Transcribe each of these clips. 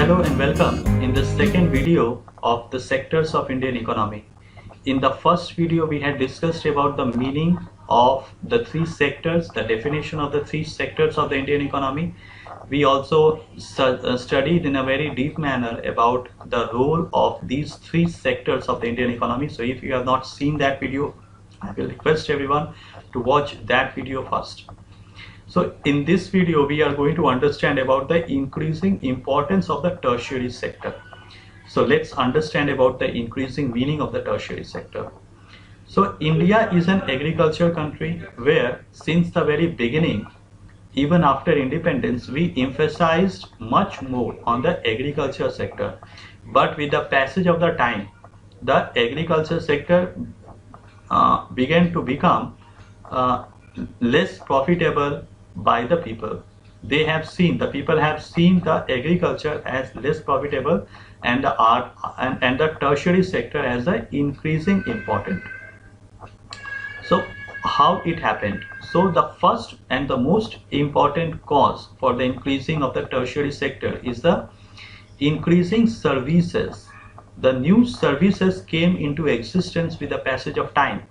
Hello and welcome in the second video of the sectors of Indian economy. In the first video, we had discussed about the meaning of the three sectors, the definition of the three sectors of the Indian economy. We also studied in a very deep manner about the role of these three sectors of the Indian economy. So if you have not seen that video, I will request everyone to watch that video first. So in this video, we are going to understand about the increasing importance of the tertiary sector. So let's understand about the increasing meaning of the tertiary sector. So India is an agriculture country where since the very beginning, even after independence, we emphasized much more on the agriculture sector. But with the passage of the time, the agriculture sector began to become less profitable by the people. The people have seen the agriculture as less profitable and the art and the tertiary sector as the increasing important. So how it happened? So the first and the most important cause for the increasing of the tertiary sector is the increasing services. The new services came into existence with the passage of time.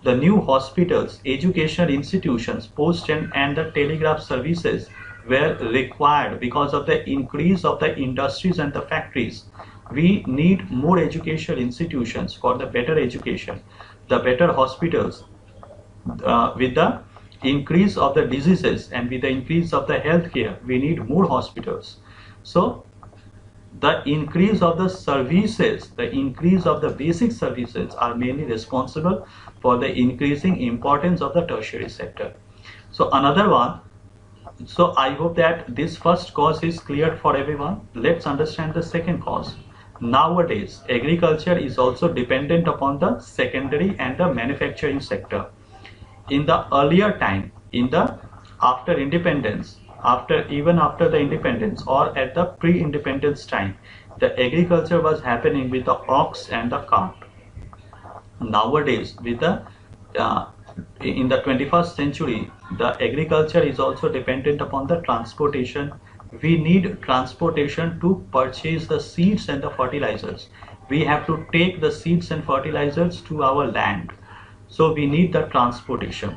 The new hospitals, educational institutions, post and the telegraph services were required because of the increase of the industries and the factories. We need more educational institutions for the better education, the better hospitals. With the increase of the diseases and with the increase of the healthcare, we need more hospitals. So the increase of the services, the increase of the basic services are mainly responsible for the increasing importance of the tertiary sector. So another one, so I hope that this first cause is clear for everyone. Let's understand the second cause. Nowadays, agriculture is also dependent upon the secondary and the manufacturing sector. In the earlier time, after independence, even after the independence or at the pre-independence time, the agriculture was happening with the ox and the cart. Nowadays, with the in the 21st century, the agriculture is also dependent upon the transportation. We need transportation to purchase the seeds and the fertilizers. We have to take the seeds and fertilizers to our land. So we need the transportation.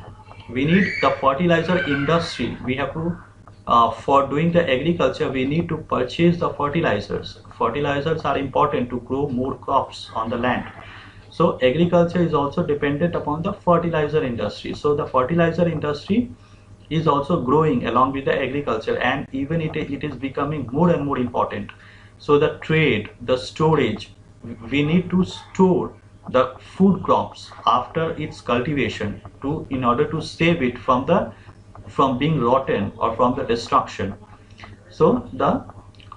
We need the fertilizer industry. We have to for doing the agriculture, we need to purchase the fertilizers. Fertilizers are important to grow more crops on the land. So agriculture is also dependent upon the fertilizer industry. So the fertilizer industry is also growing along with the agriculture, and even it is becoming more and more important. So the trade, the storage, we need to store the food crops after its cultivation in order to save it from being rotten or from the destruction. So the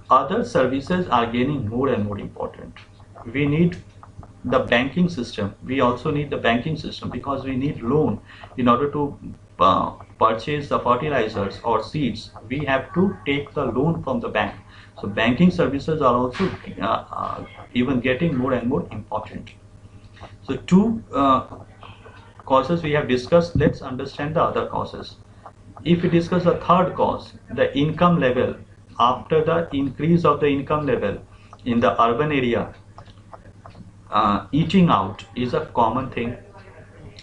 other services are gaining more and more important. We need the banking system. We also need the banking system because we need loan in order to purchase the fertilizers or seeds. We have to take the loan from the bank. So banking services are also even getting more and more important. So two causes we have discussed. Let's understand the other causes. If we discuss the third cause, the income level, after the increase of the income level in the urban area, eating out is a common thing.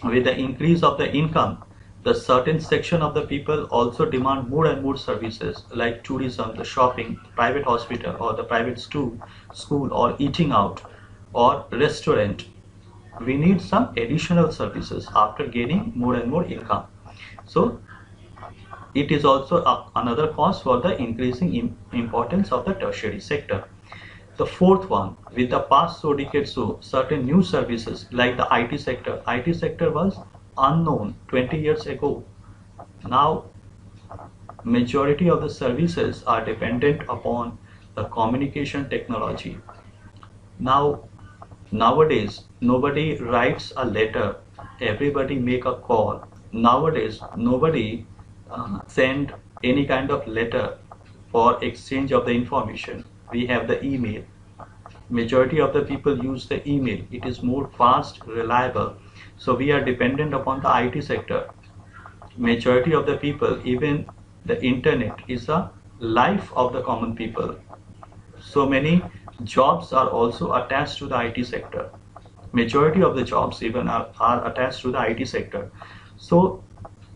With the increase of the income, the certain section of the people also demand more and more services like tourism, the shopping, private hospital or the private school or eating out or restaurant. We need some additional services after gaining more and more income. So it is also another cause for the increasing importance of the tertiary sector. The fourth one, with the past decades, certain new services like the IT sector. IT sector was unknown 20 years ago. Now, majority of the services are dependent upon the communication technology. Nowadays, nobody writes a letter. Everybody make a call. Nowadays, nobody send any kind of letter for exchange of the information. We have the email. Majority of the people use the email. It is more fast, reliable. So we are dependent upon the IT sector. Majority of the people, even the internet is a life of the common people. so many jobs are also attached to the IT sector. Majority of the jobs even are attached to the IT sector. So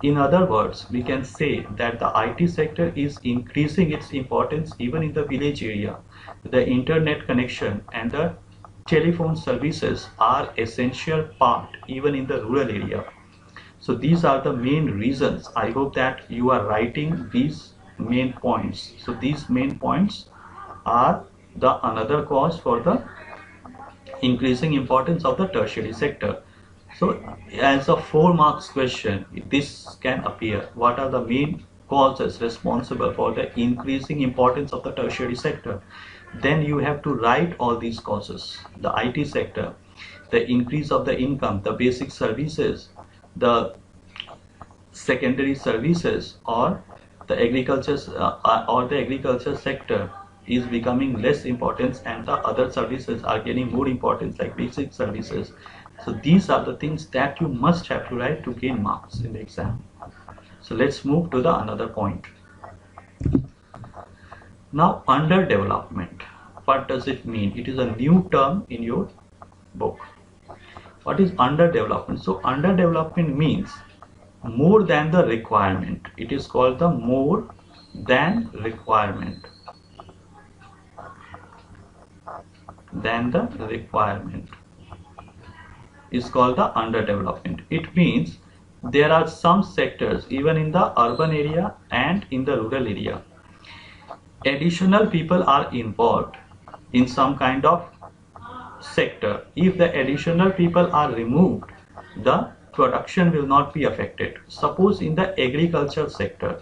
in other words, we can say that the IT sector is increasing its importance even in the village area. The internet connection and the telephone services are essential part even in the rural area. So these are the main reasons. I hope that you are writing these main points. So these main points are the another cause for the increasing importance of the tertiary sector. So as a 4 marks question, this can appear. What are the main causes responsible for the increasing importance of the tertiary sector? Then you have to write all these causes. The IT sector, the increase of the income, the basic services, the secondary services, or the agriculture sector is becoming less important and the other services are getting more importance like basic services. So these are the things that you must have to write to gain marks in the exam. So let's move to the another point. Now, underdevelopment, what does it mean? It is a new term in your book. What is underdevelopment? So underdevelopment means more than the requirement. It is called the more than requirement. Than the requirement is called the underdevelopment. It means there are some sectors even in the urban area and in the rural area. Additional people are involved in some kind of sector. If the additional people are removed, the production will not be affected. Suppose in the agriculture sector,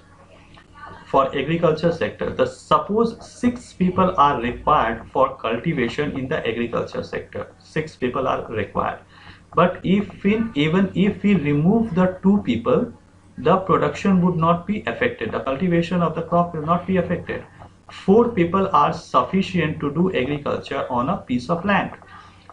suppose 6 people are required for cultivation in the agriculture sector. 6 people are required. But even if we remove the 2 people, the production would not be affected. The cultivation of the crop will not be affected. 4 people are sufficient to do agriculture on a piece of land.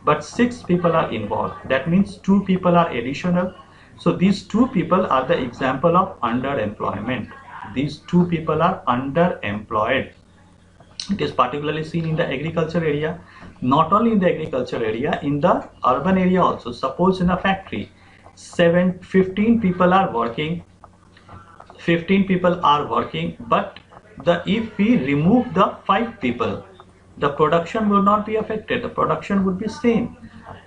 But 6 people are involved. That means 2 people are additional. So these 2 people are the example of underemployment. These 2 people are underemployed. It is particularly seen in the agriculture area. Not only in the agriculture area, in the urban area also. Suppose in a factory, 15 people are working. 15 people are working, but if we remove the 5 people, the production will not be affected. The production would be same.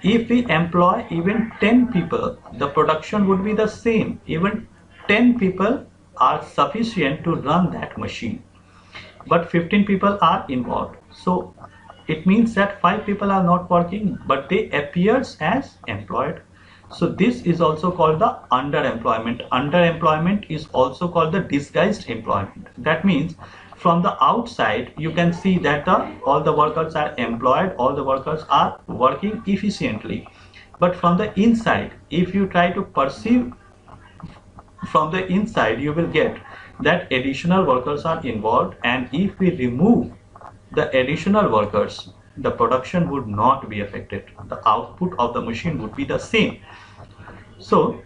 If we employ even 10 people, the production would be the same. Even 10 people are sufficient to run that machine. But 15 people are involved. So it means that 5 people are not working, but they appears as employed. So this is also called the underemployment. Underemployment is also called the disguised employment. That means from the outside you can see that all the workers are employed, all the workers are working efficiently. But from the inside, if you try to perceive from the inside, you will get that additional workers are involved, and if we remove the additional workers, the production would not be affected. The output of the machine would be the same. So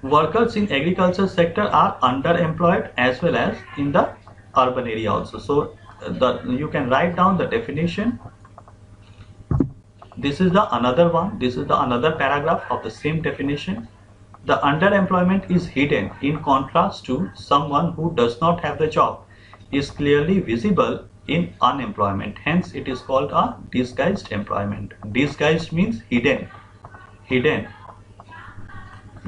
workers in agriculture sector are underemployed as well as in the urban area also. So you can write down the definition. This is the another one. This is the another paragraph of the same definition. The underemployment is hidden in contrast to someone who does not have the job, is clearly visible in unemployment. Hence it is called a disguised employment. Disguised means hidden. Hidden.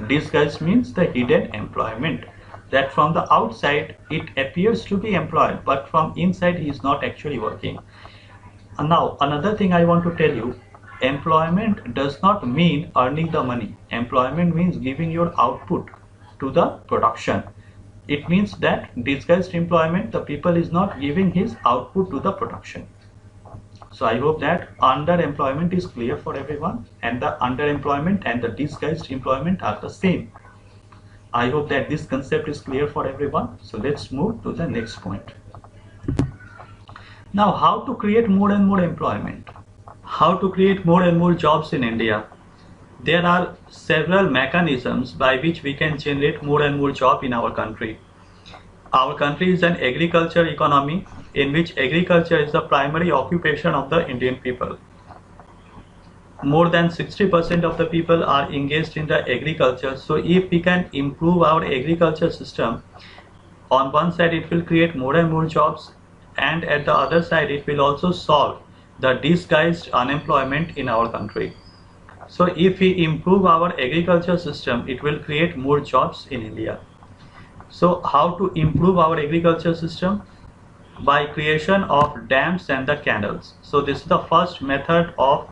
Disguised means the hidden employment. That from the outside it appears to be employed, but from inside he is not actually working. And now another thing I want to tell you, employment does not mean earning the money. Employment means giving your output to the production. It means that disguised employment, the people is not giving his output to the production. So I hope that underemployment is clear for everyone, and the underemployment and the disguised employment are the same. I hope that this concept is clear for everyone. So let's move to the next point. Now, how to create more and more employment? How to create more and more jobs in India? There are several mechanisms by which we can generate more and more jobs in our country. Our country is an agriculture economy. in which agriculture is the primary occupation of the Indian people. More than 60% of the people are engaged in the agriculture. So if we can improve our agriculture system, on one side it will create more and more jobs, and at the other side it will also solve the disguised unemployment in our country. So if we improve our agriculture system, it will create more jobs in India. So how to improve our agriculture system? By creation of dams and the canals. So this is the first method of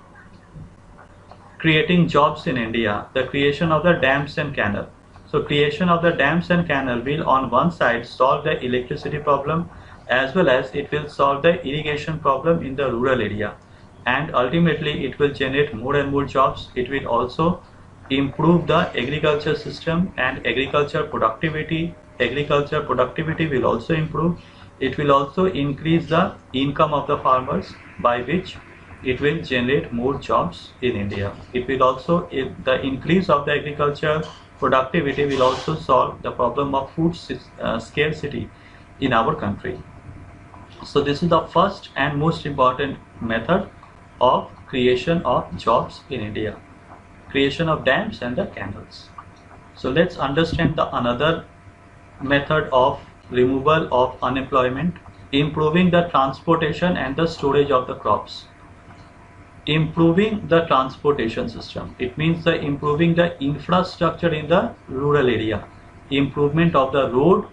creating jobs in India, the creation of the dams and canal. So creation of the dams and canal will on one side solve the electricity problem, as well as it will solve the irrigation problem in the rural area, and ultimately it will generate more and more jobs. It will also improve the agriculture system and agriculture productivity. Agriculture productivity will also improve. It will also increase the income of the farmers, by which it will generate more jobs in India. It will also, the increase of the agriculture productivity will also solve the problem of food scarcity in our country. So this is the first and most important method of creation of jobs in India, creation of dams and the canals. So let's understand the another method of removal of unemployment, improving the transportation and the storage of the crops. Improving the transportation system, it means the improving the infrastructure in the rural area. Improvement of the road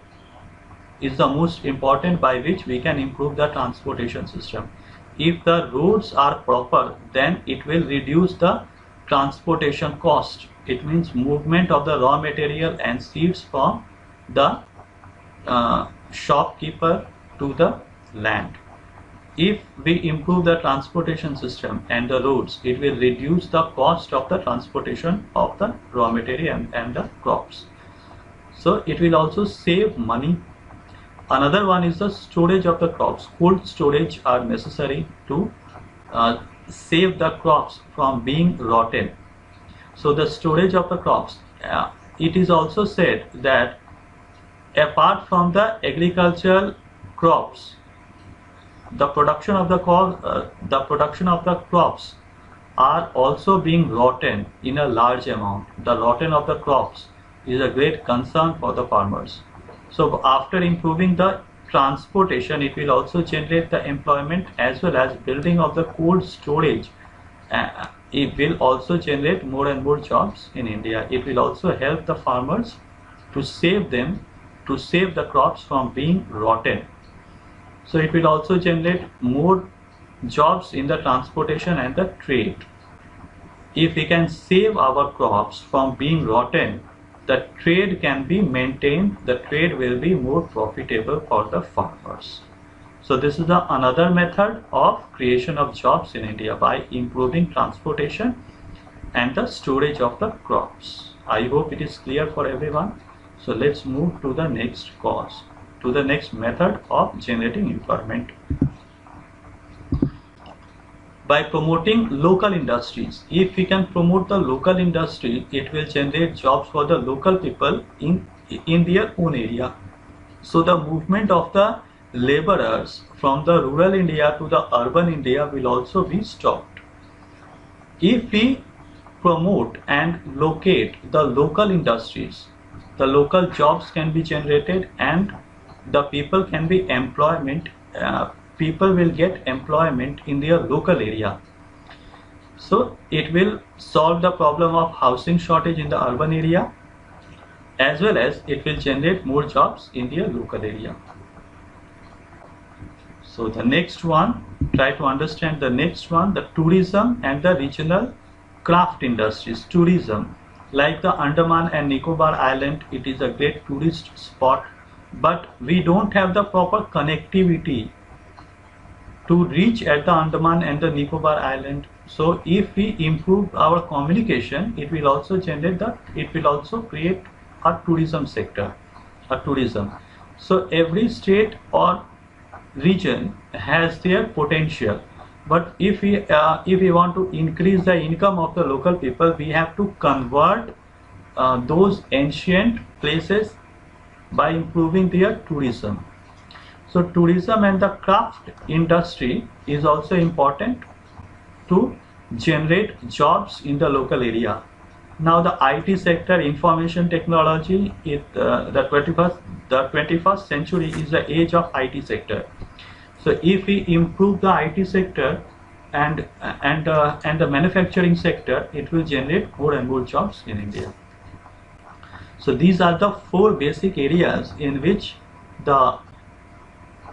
is the most important, by which we can improve the transportation system. If the roads are proper, then it will reduce the transportation cost. It means movement of the raw material and seeds from the shopkeeper to the land. If we improve the transportation system and the roads, it will reduce the cost of the transportation of the raw material and the crops. So it will also save money. Another one is the storage of the crops. Cold storage are necessary to save the crops from being rotten. So the storage of the crops, it is also said that apart from the agricultural crops, the production of the crops are also being rotten in a large amount. The rotten of the crops is a great concern for the farmers. So after improving the transportation, it will also generate the employment, as well as building of the cold storage. It will also generate more and more jobs in India. It will also help the farmers to save the crops from being rotten. So it will also generate more jobs in the transportation and the trade. If we can save our crops from being rotten, the trade can be maintained. The trade will be more profitable for the farmers. So this is another method of creation of jobs in India, by improving transportation and the storage of the crops. I hope it is clear for everyone. So let's move to the next cause, to the next method of generating employment. By promoting local industries. If we can promote the local industry, it will generate jobs for the local people in their own area. So the movement of the laborers from the rural India to the urban India will also be stopped. If we promote and locate the local industries, the local jobs can be generated, and the people can be employment. People will get employment in their local area. So it will solve the problem of housing shortage in the urban area, as well as it will generate more jobs in their local area. So the next one, try to understand the next one, the tourism and the regional craft industries. Tourism, like the Andaman and Nicobar Island, it is a great tourist spot, but we don't have the proper connectivity to reach at the Andaman and the Nicobar Island. So if we improve our communication, it will also create a tourism sector, a tourism. So every state or region has their potential, but if we want to increase the income of the local people, we have to convert those ancient places by improving their tourism. So tourism and the craft industry is also important to generate jobs in the local area. Now the IT sector, information technology, the 21st century is the age of IT sector. So if we improve the IT sector and the manufacturing sector, it will generate more and more jobs in India. So these are the 4 basic areas in which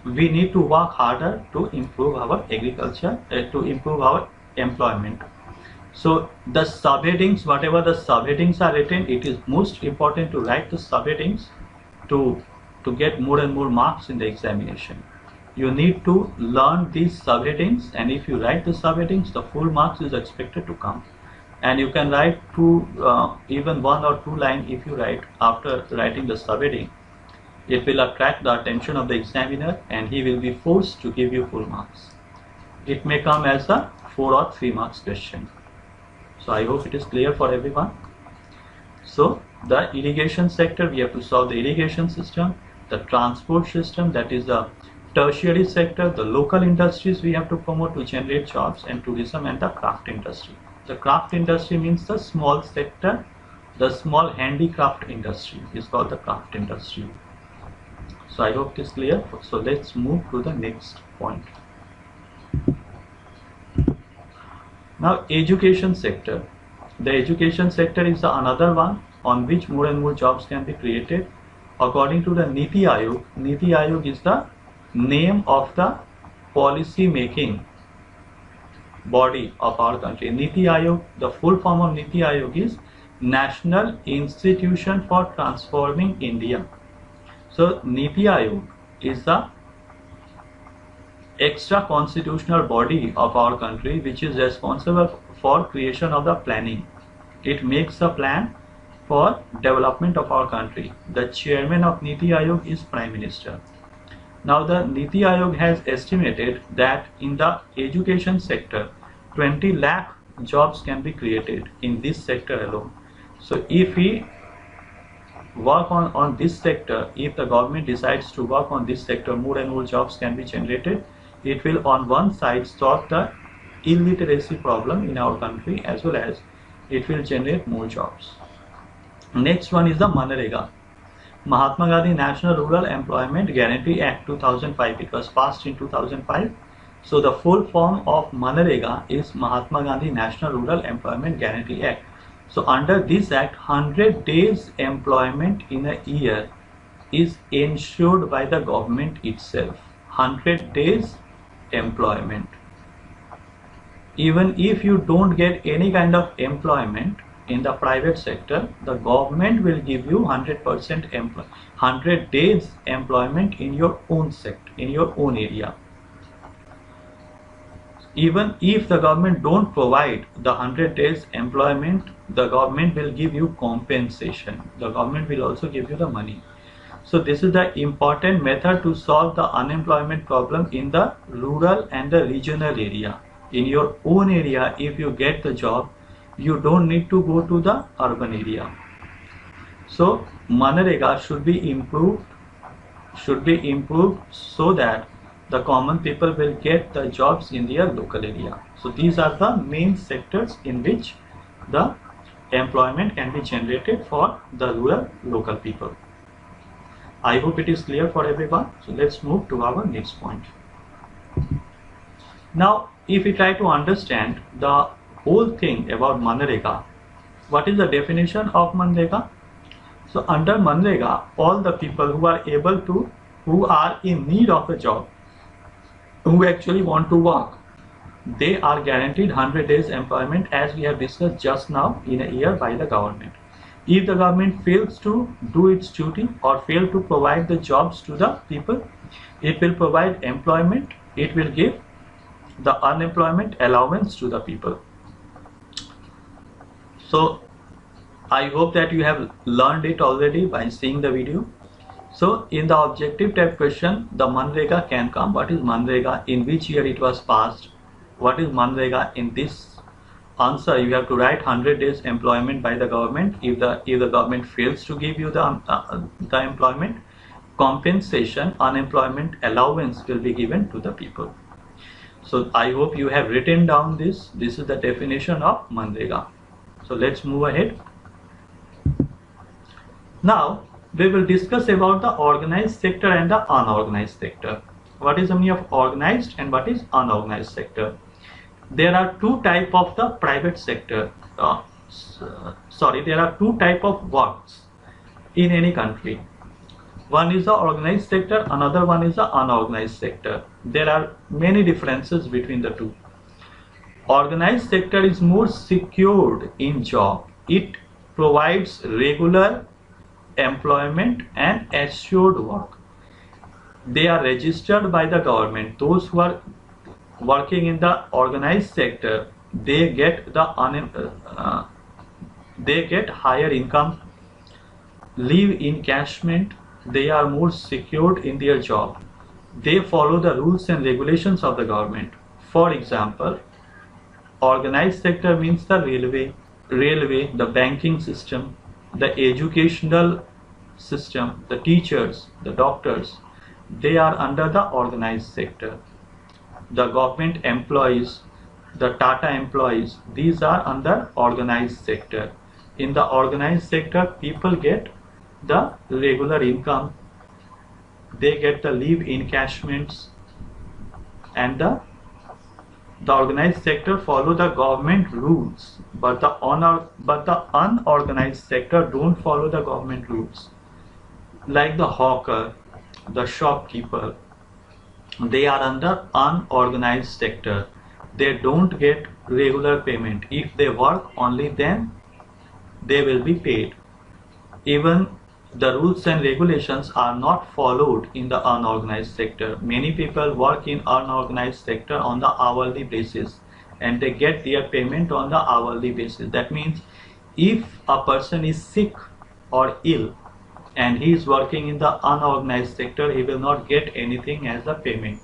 we need to work harder to improve our agriculture, to improve our employment. So the subheadings, whatever the subheadings are written, it is most important to write the subheadings to get more and more marks in the examination. You need to learn these subheadings, and if you write the subheadings, the full marks is expected to come. And you can write even 1 or 2 lines if you write after writing the subheading. It will attract the attention of the examiner and he will be forced to give you full marks. It may come as a 4 or 3 marks question. So I hope it is clear for everyone. So the irrigation sector, we have to solve the irrigation system, the transport system, that is the tertiary sector, the local industries we have to promote to generate jobs, and tourism and the craft industry. The craft industry means the small sector, the small handicraft industry is called the craft industry. So I hope it is clear. So let's move to the next point. Now education sector. The education sector is another one on which more and more jobs can be created. According to the Niti Aayog, Niti Aayog is the name of the policy making body of our country. Niti Aayog, the full form of Niti Aayog is National Institution for Transforming India. So Niti Aayog is the extra constitutional body of our country which is responsible for creation of the planning. It makes a plan for development of our country. The chairman of Niti Aayog is Prime Minister. Now the Niti Aayog has estimated that in the education sector 20 lakh jobs can be created in this sector alone. So if we work on this sector, if the government decides to work on this sector, more and more jobs can be generated. It will on one side solve the illiteracy problem in our country, as well as it will generate more jobs. Next one is the MNREGA, Mahatma Gandhi National Rural Employment Guarantee Act 2005. It was passed in 2005. So the full form of MNREGA is Mahatma Gandhi National Rural Employment Guarantee Act. So under this act, 100 days employment in a year is ensured by the government itself. 100 days employment. Even if you don't get any kind of employment in the private sector, the government will give you 100 days employment in your own sector, in your own area. Even if the government don't provide the 100 days employment, the government will give you compensation. The government will also give you the money. So this is the important method to solve the unemployment problem in the rural and the regional area. In your own area, if you get the job, you don't need to go to the urban area. So MNREGA should be improved so that the common people will get the jobs in their local area. So these are the main sectors in which the employment can be generated for the rural local people. I hope it is clear for everyone. So let's move to our next point. Now, if we try to understand the whole thing about MNREGA, what is the definition of MNREGA? So under MNREGA, all the people who are who are in need of a job, who actually want to work, they are guaranteed 100 days employment, as we have discussed just now, in a year by the government. If the government fails to do its duty or fail to provide the jobs to the people, it will provide employment. It will give the unemployment allowance to the people. So I hope that you have learned it already by seeing the video. So in the objective type question, the MNREGA can come. What is MNREGA? In which year it was passed? What is MNREGA? In this answer, you have to write 100 days employment by the government. If the government fails to give you the employment, compensation, unemployment allowance will be given to the people. So I hope you have written down this. This is the definition of Manrega. So let's move ahead. Now we will discuss about the organized sector and the unorganized sector. What is the meaning of organized and what is unorganized sector? There are two types of the private sector. There are two types of works in any country. One is the organized sector, another one is the unorganized sector. There are many differences between the two. Organized sector is more secured in job. It provides regular employment and assured work. They are registered by the government. Those who are working in the organized sector, they get higher income, leave encashment. They are more secured in their job. They follow the rules and regulations of the government. For example, organized sector means the railway, the banking system, the educational system, the teachers, the doctors. They are under the organized sector. The government employees, the Tata employees, these are under organized sector. In the organized sector, people get the regular income, they get the leave encashments, and the organized sector follow the government rules, but the unorganized sector don't follow the government rules. Like the hawker, the shopkeeper, they are under unorganized sector. They don't get regular payment. If they work, only then they will be paid. Even the rules and regulations are not followed in the unorganized sector. Many people work in unorganized sector on the hourly basis, and they get their payment on the hourly basis. That means if a person is sick or ill and he is working in the unorganized sector, he will not get anything as a payment.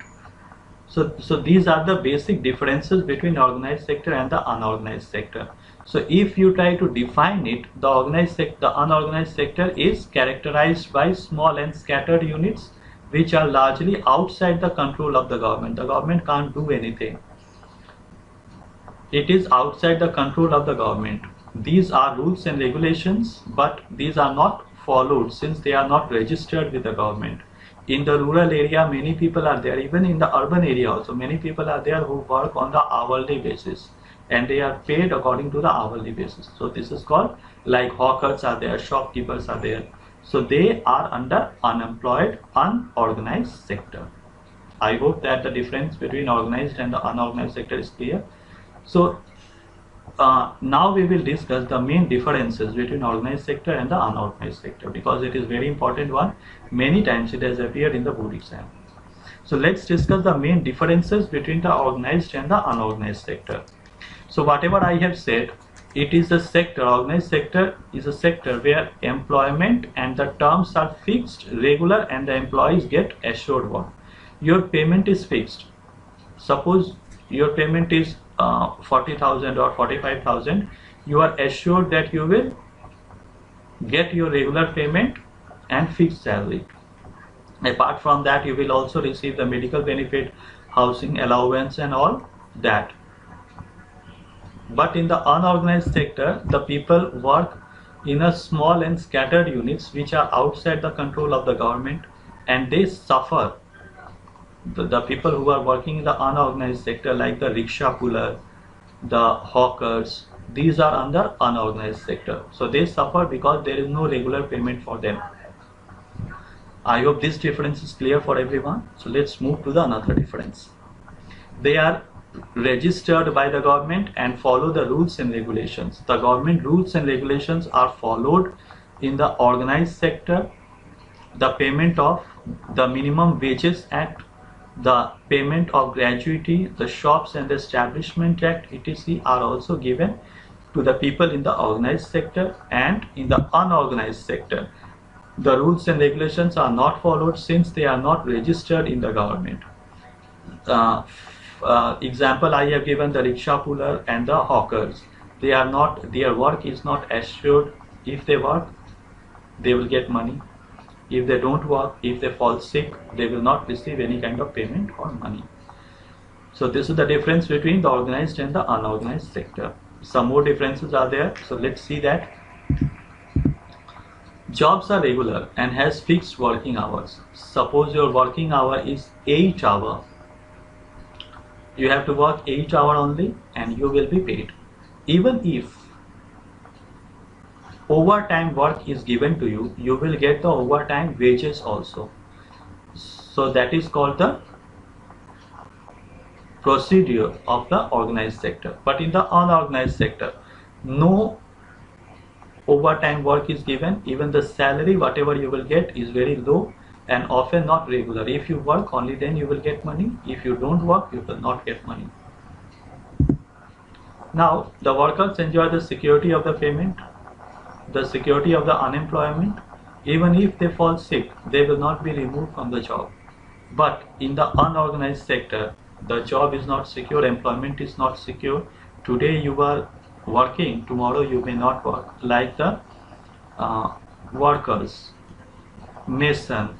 So these are the basic differences between organized sector and the unorganized sector. So if you try to define it, the unorganized sector is characterized by small and scattered units which are largely outside the control of the government. The government can't do anything. It is outside the control of the government. These are rules and regulations, but these are not followed since they are not registered with the government. In the rural area, many people are there. Even in the urban area also, many people are there who work on the hourly basis, and they are paid according to the hourly basis. So this is called, like hawkers are there, shopkeepers are there. So they are under unemployed, unorganized sector. I hope that the difference between organized and the unorganized sector is clear. So now we will discuss the main differences between organized sector and the unorganized sector, because it is very important one. Many times it has appeared in the board exam. So let's discuss the main differences between the organized and the unorganized sector. So whatever I have said, it is a sector. Organized sector is a sector where employment and the terms are fixed, regular, and the employees get assured work. Your payment is fixed. Suppose your payment is 40,000 or 45,000. You are assured that you will get your regular payment and fixed salary. Apart from that, you will also receive the medical benefit, housing allowance, and all that. But in the unorganized sector, the people work in a small and scattered units which are outside the control of the government, and they suffer. The people who are working in the unorganized sector, like the rickshaw puller, the hawkers, these are under unorganized sector. So they suffer because there is no regular payment for them. I hope this difference is clear for everyone. So let's move to the another difference. They are registered by the government and follow the rules and regulations. The government rules and regulations are followed in the organized sector. The payment of the Minimum Wages Act, the payment of gratuity, the Shops and Establishment Act, etc. are also given to the people in the organized sector. And in the unorganized sector, the rules and regulations are not followed since they are not registered in the government. Example I have given, the rickshaw puller and the hawkers. They are not, their work is not assured. If they work, they will get money. If they don't work, if they fall sick, they will not receive any kind of payment or money. So this is the difference between the organized and the unorganized sector. Some more differences are there. So let's see that. Jobs are regular and has fixed working hours. Suppose your working hour is 8 hours. You have to work 8 hours only and you will be paid. Even if overtime work is given to you, you will get the overtime wages also. So that is called the procedure of the organized sector. But in the unorganized sector, no overtime work is given. Even the salary whatever you will get is very low and often not regular. If you work, only then you will get money. If you don't work, you will not get money. Now the workers enjoy the security of the payment, the security of the unemployment. Even if they fall sick, they will not be removed from the job. But in the unorganized sector, the job is not secure, employment is not secure. Today you are working, tomorrow you may not work. Like the workers, mason,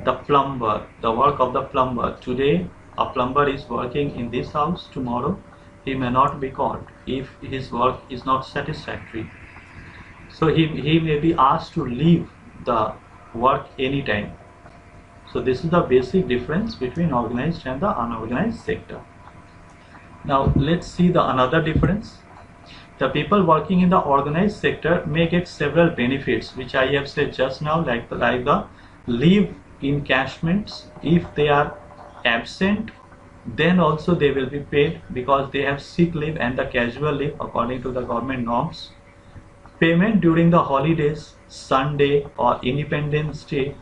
the plumber, the work of the plumber. Today a plumber is working in this house, tomorrow he may not be called if his work is not satisfactory. So he may be asked to leave the work anytime. So this is the basic difference between organized and the unorganized sector. Now let's see the another difference. The people working in the organized sector may get several benefits, which I have said just now, like the leave encashments. If they are absent, then also they will be paid because they have sick leave and the casual leave according to the government norms. Payment during the holidays, Sunday or Independence Day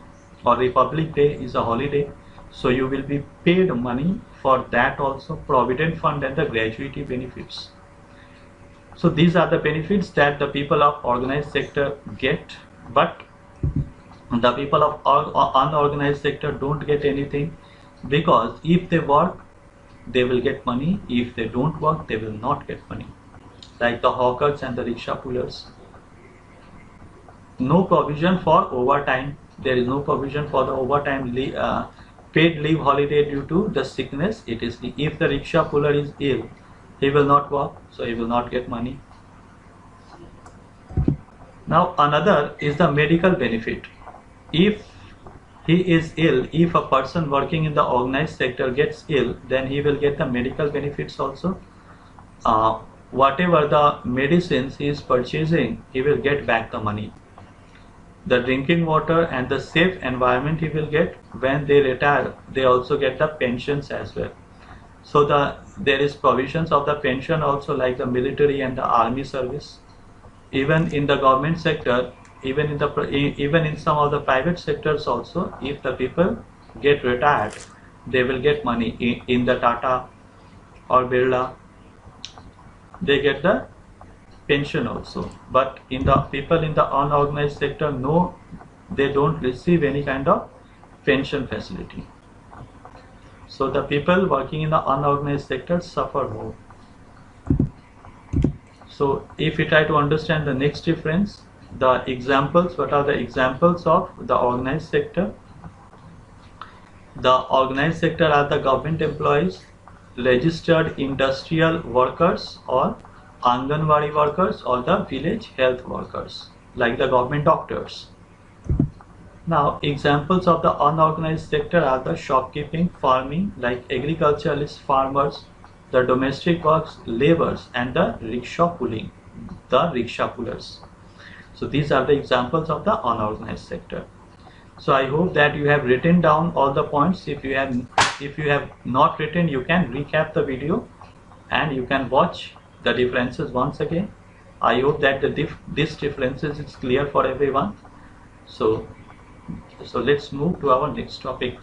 or Republic Day is a holiday, so you will be paid money for that also. Provident fund and the gratuity benefits. So these are the benefits that the people of organized sector get, but the people of unorganized sector don't get anything, because if they work they will get money, if they don't work they will not get money. Like the hawkers and the rickshaw pullers. No provision for overtime. There is no provision for the overtime paid leave holiday due to the sickness. It is if the rickshaw puller is ill, he will not work, so he will not get money. Now another is the medical benefit. If he is ill, if a person working in the organized sector gets ill, then he will get the medical benefits also. Whatever the medicines he is purchasing, he will get back the money. The drinking water and the safe environment he will get. When they retire, they also get the pensions as well. So there is provisions of the pension also, like the military and the army service. Even in the government sector, even in some of the private sectors also, if the people get retired, they will get money. In the Tata or Birla, they get the pension also. But in the people in the unorganized sector, no, they don't receive any kind of pension facility. So the people working in the unorganized sector suffer more. So if we try to understand the next difference, the examples, what are the examples of the organized sector? The organized sector are the government employees, registered industrial workers, or Anganwadi workers, or the village health workers, like the government doctors. Now examples of the unorganized sector are the shopkeeping, farming, like agriculturalists, farmers, the domestic works laborers, and the rickshaw pulling, the rickshaw pullers. So these are the examples of the unorganized sector. So I hope that you have written down all the points. If you have not written, you can recap the video and you can watch the differences once again. I hope that this differences is clear for everyone. So let's move to our next topic.